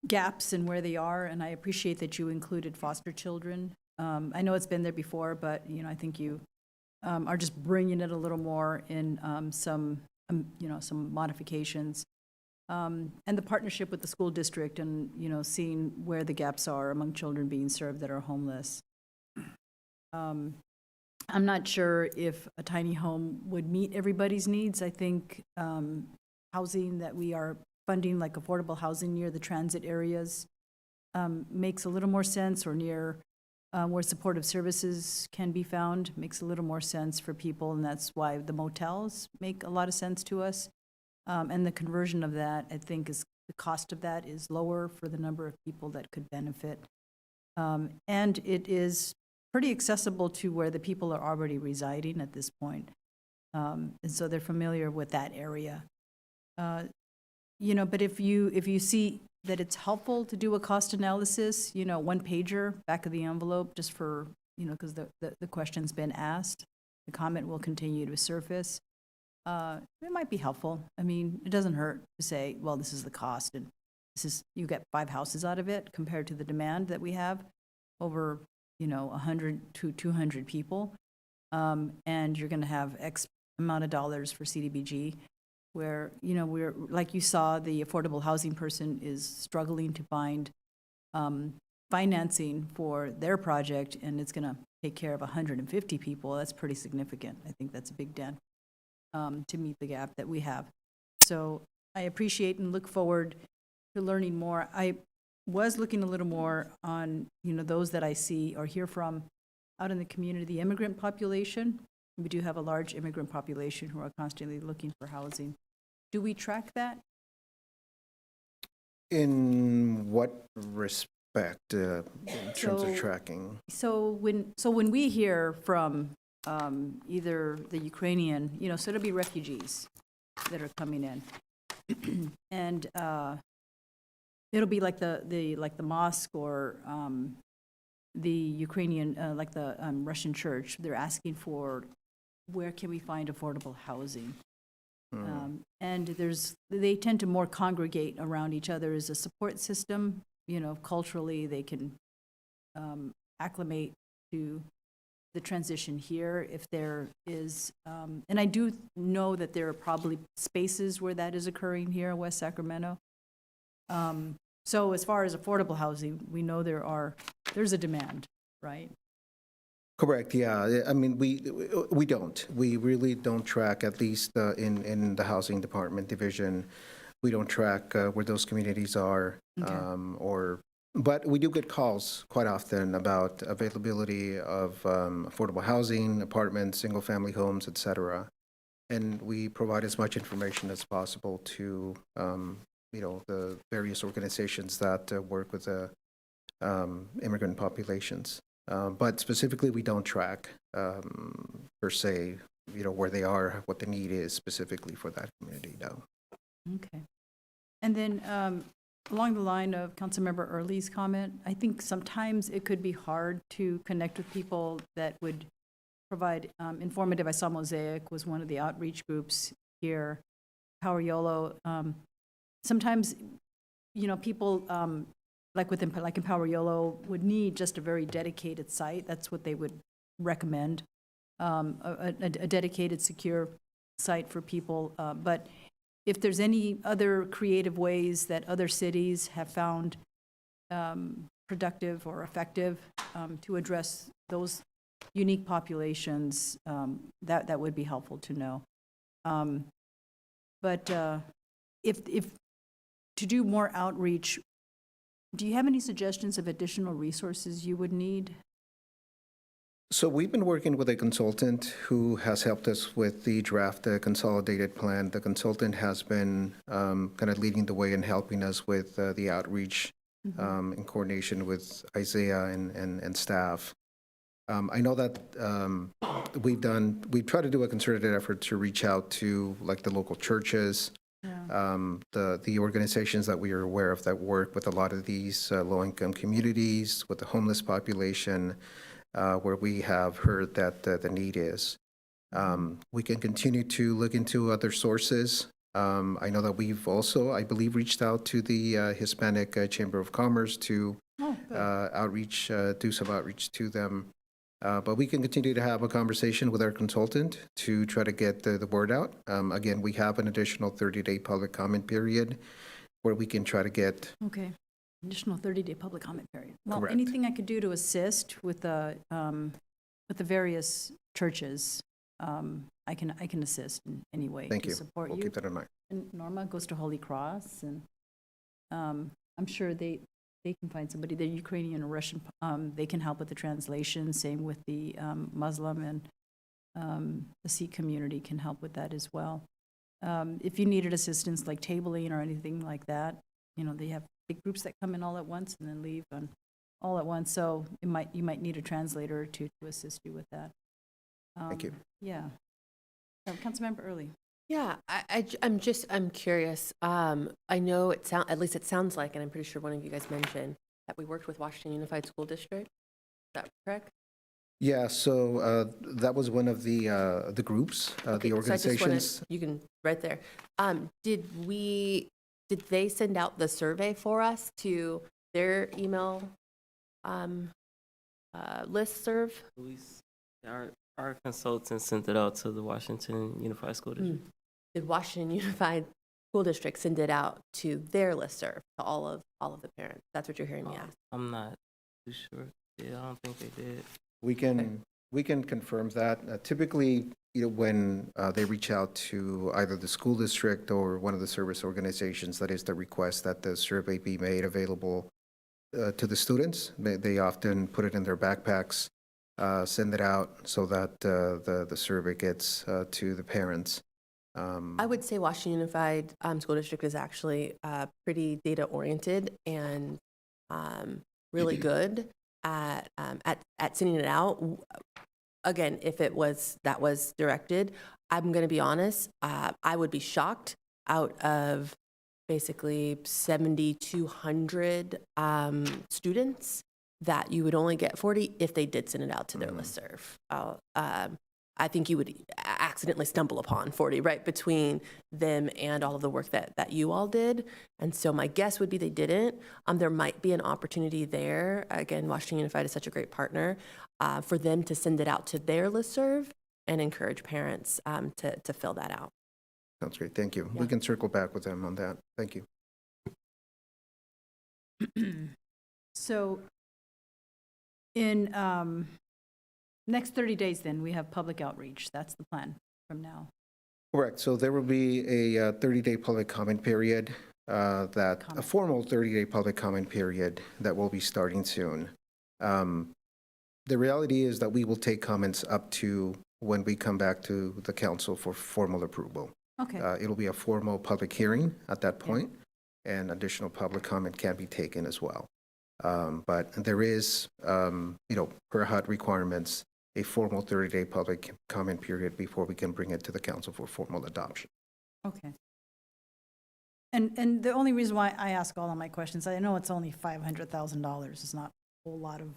A: gaps and where they are, and I appreciate that you included foster children. I know it's been there before, but, you know, I think you are just bringing it a little more in some modifications. And the partnership with the school district and, you know, seeing where the gaps are among children being served that are homeless. I'm not sure if a tiny home would meet everybody's needs. I think housing that we are funding, like affordable housing near the transit areas, makes a little more sense, or near where supportive services can be found, makes a little more sense for people, and that's why the motels make a lot of sense to us. And the conversion of that, I think, is the cost of that is lower for the number of people that could benefit. And it is pretty accessible to where the people are already residing at this point. And so they're familiar with that area. You know, but if you see that it's helpful to do a cost analysis, you know, one pager, back of the envelope, just for, you know, because the question's been asked, the comment will continue to surface. It might be helpful. I mean, it doesn't hurt to say, well, this is the cost, and this is, you get 5 houses out of it compared to the demand that we have over, you know, 100 to 200 people. And you're going to have X amount of dollars for CDBG, where, you know, we're, like you saw, the affordable housing person is struggling to find financing for their project, and it's going to take care of 150 people. That's pretty significant. I think that's a big dent. To meet the gap that we have. So I appreciate and look forward to learning more. I was looking a little more on, you know, those that I see or hear from out in the community, the immigrant population. We do have a large immigrant population who are constantly looking for housing. Do we track that?
K: In what respect, in terms of
A: So-
K: tracking?
A: So when we hear from either the Ukrainian, you know, so it'll be refugees that are coming in, and it'll be like the mosque or the Ukrainian, like the Russian church. They're asking for where can we find affordable housing, and they tend to more congregate around each other as a support system. You know, culturally they can acclimate to the transition here if there is, and I do know that there are probably spaces where that is occurring here in West Sacramento. So as far as affordable housing, we know there's a demand, right?
K: Correct, yeah. I mean, we really don't track, at least in the housing department division, we don't track where those communities are, but we do get calls quite often about availability of affordable housing, apartments, single-family homes, et cetera. And we provide as much information as possible to, the various organizations that work with the immigrant populations. But specifically, we don't track, per se, where they are, what the need is specifically for that community, no.
A: Okay. And then along the line of Councilmember Early's comment, I think sometimes it could be hard to connect with people that would provide informative. I saw Mosaic was one of the outreach groups here, Power YOLO. Sometimes, people like in Power YOLO would need just a very dedicated site. That's what they would recommend, a dedicated, secure site for people. But if there's any other creative ways that other cities have found productive or effective to address those unique populations, that would be helpful to know. But if to do more outreach, do you have any suggestions of additional resources you would need?
K: So we've been working with a consultant who has helped us with the draft consolidated plan. The consultant has been kind of leading the way and helping us with the outreach in coordination with Isaiah and staff. I know that we've tried to do a concerted effort to reach out to like the local churches, the organizations that we are aware of that work with a lot of these low-income communities, with the homeless population, where we have heard that the need is. We can continue to look into other sources. I know that we've also, I believe, reached out to the Hispanic Chamber of Commerce to do some outreach to them. But we can continue to have a conversation with our consultant to try to get the word out. Again, we have an additional 30-day public comment period where we can try to get.
A: Okay, additional 30-day public comment period. Well,
K: Correct.
A: anything I could do to assist with the various churches, I can assist in any way
K: Thank
A: to
K: you.
A: support
K: We'll
A: you.
K: keep that in mind.
A: And Norma goes to Holy Cross, and I'm sure they can find somebody. The Ukrainian or Russian, they can help with the translation. Same with the Muslim and the Sikh community can help with that as well. If you needed assistance like tabling or anything like that, they have big groups that come in all at once and then leave all at once. So you might need a translator or two to assist you with that.
K: Thank you.
A: Yeah. So, Councilmember Early.
H: Yeah, I'm curious. I know at least it sounds like, and I'm pretty sure one of you guys mentioned that we worked with Washington Unified School District. Is that correct?
K: Yeah, so that was one of the groups,
H: Okay,
K: the organizations.
H: So you can right there. Did they send out the survey for us to their email listserv?
L: Our consultant sent it out to the Washington Unified School District.
H: Did Washington Unified School District send it out to their listserv to all of the parents? That's what you're hearing me ask.
L: I'm not too sure. Yeah, I don't think they did.
K: We can confirm that. Typically, when they reach out to either the school district or one of the service organizations, that is the request that the survey be made available to the students. They often put it in their backpacks, send it out so that the survey gets to the parents.
H: I would say Washington Unified School District is actually pretty data oriented and really good at sending it out. Again, if that was directed, I'm going to be honest, I would be shocked out of basically 7,200 students that you would only get 40 if they did send it out to their listserv. I think you would accidentally stumble upon 40 right between them and all of the work that you all did. And so my guess would be they didn't. There might be an opportunity there. Again, Washington Unified is such a great partner for them to send it out to their listserv and encourage parents to fill that out.
K: Sounds great. Thank you.
A: Yeah.
K: We can circle back with them on that. Thank you.
A: So in next 30 days, then, we have public outreach. That's the plan from now.
K: Correct. So there will be a 30-day public comment period, a formal 30-day public comment period that will be starting soon. The reality is that we will take comments up to when we come back to the council for formal approval.
A: Okay.
K: It'll be a formal public hearing at that point, and additional public comment can be taken as well. But there is, per HUD requirements, a formal 30-day public comment period before we can bring it to the council for formal adoption.
A: Okay. And the only reason why I ask all of my questions, I know it's only $500,000. It's not a whole lot of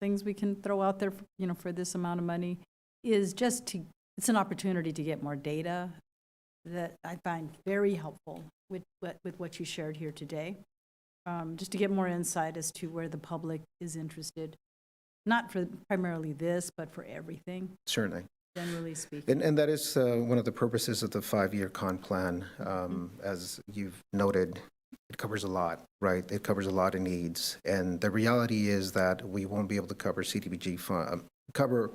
A: things we can throw out there, for this amount of money, is it's an opportunity to get more data that I find very helpful with what you shared here today. Just to get more insight as to where the public is interested, not for primarily this, but for everything,
K: Certainly.
A: generally speaking.
K: And that is one of the purposes of the 5-year con plan. As you've noted, it covers a lot, right? It covers a lot of needs. And the reality is that we won't be able to cover cover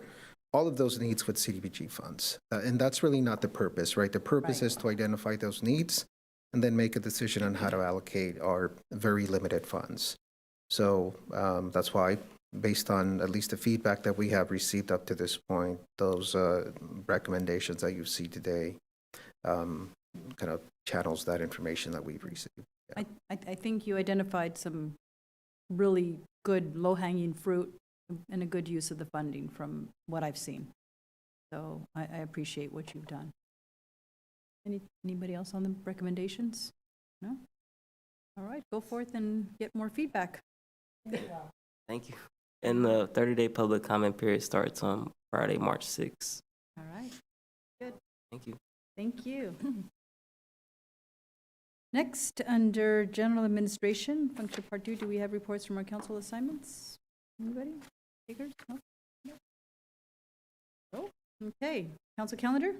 K: all of those needs with CDBG funds. And that's really not the purpose, right? The purpose is to identify those needs and then make a decision on how to allocate our very limited funds. So that's why, based on at least the feedback that we have received up to this point, those recommendations that you see today kind of channels that information that we've received. Yeah.
A: I think you identified some really good low-hanging fruit and a good use of the funding from what I've seen. So I appreciate what you've done. Anybody else on the recommendations? No? All right, go forth and get more feedback.
L: Thank you. And the 30-day public comment period starts on Friday, March 6th.
A: All right, good.
L: Thank you.
A: Thank you. Next, under General Administration, Function Part 2, do we have reports from our council assignments? Anybody? Takers? No? No? Oh, okay. Council calendar?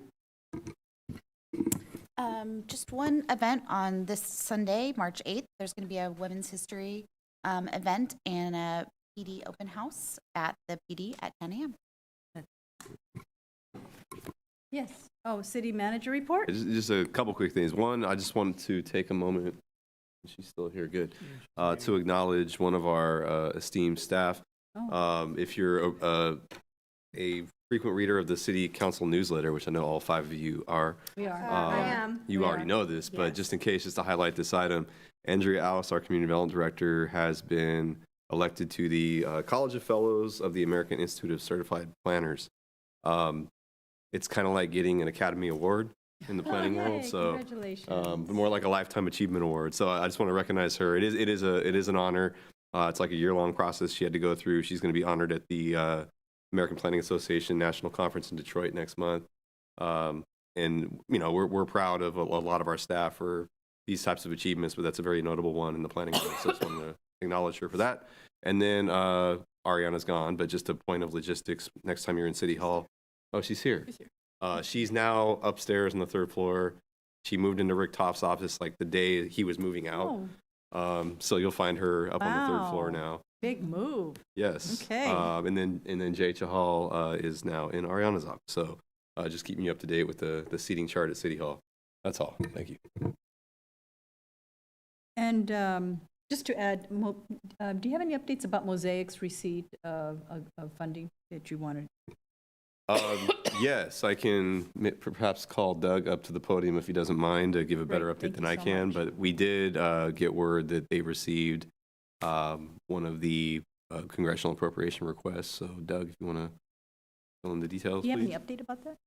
O: Just one event on this Sunday, March 8th. There's going to be a Women's History event and a PD open house at the PD at 10 a.m.
A: Yes. Oh, city manager report?
P: Just a couple quick things. One, I just wanted to take a moment, she's still here, good, to acknowledge one of our esteemed staff.
A: Oh.
P: If you're a frequent reader of the city council newsletter, which I know all 5 of you are.
A: We are.
O: I am.
P: You already know this, but just in case, just to highlight this item, Andrea Alice, our community development director, has been elected to the College of Fellows of the American Institute of Certified Planners. It's kind of like getting an Academy Award in the planning world, so more like a Lifetime Achievement Award. So I just want to recognize her. It is an honor. It's like a year-long process she had to go through. She's going to be honored at the American Planning Association National Conference in Detroit next month. And we're proud of a lot of our staff for these types of achievements, but that's a very notable one in the planning world. So I just want to acknowledge her for that. And then Ariana's gone, but just a point of logistics, next time you're in City Hall. Oh, she's here. She's now upstairs on the 3rd floor. She moved into Rick Toff's office like the day he was moving out. So you'll find her up on the 3rd floor now.
A: Big move.
P: Yes.
A: Okay.
P: And then Jay Chahal is now in Ariana's office. So just keeping you up to date with the seating chart at City Hall. That's all. Thank you.
A: And just to add, do you have any updates about Mosaic's receipt of funding that you wanted?
P: Yes, I can perhaps call Doug up to the podium if he doesn't mind to give a better update than I can. But we did get word that they received one of the congressional appropriation requests. So, Doug, if you want to fill in the details,
A: Do you have
P: please.
A: any update about that?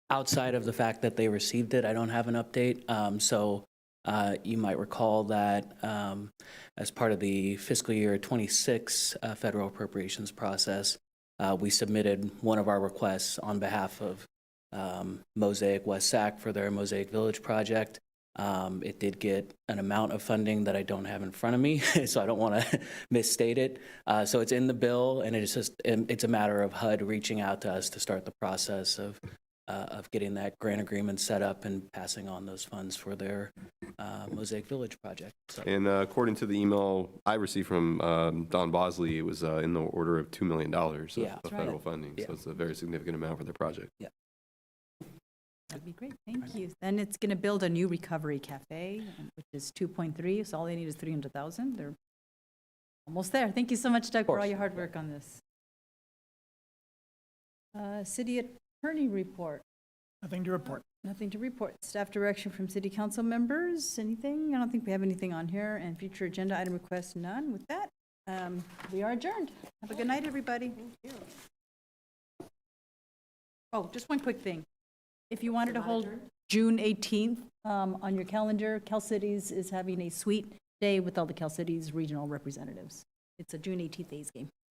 B: Outside of the fact that they received it, I don't have an update. So you might recall that as part of the fiscal year 26 federal appropriations process, we submitted one of our requests on behalf of Mosaic West Sac for their Mosaic Village project. It did get an amount of funding that I don't have in front of me, so I don't want to misstate it. So it's in the bill, and it's a matter of HUD reaching out to us to start the process of getting that grant agreement set up and passing on those funds for their Mosaic Village project. So.
P: And according to the email I received from Don Bosley, it was in the order of $2 million of federal funding. Yeah. So it's a very significant amount for their project.
B: Yeah.
A: That'd be great, thank you. Then it's going to build a new recovery cafe, which is 2.3, so all they need is 300,000. They're almost there. Thank you so much, Doug, for all your hard work on this. City attorney report.
Q: Nothing to report.
A: Nothing to report. Staff direction from city council members, anything? I don't think we have anything on here. And future agenda item requests, none. With that, we are adjourned. Have a good night, everybody. Oh, just one quick thing. If you wanted to hold June 18th on your calendar, Cal Cities is having a sweet day with all the Cal Cities regional representatives. It's a June 18th A's game.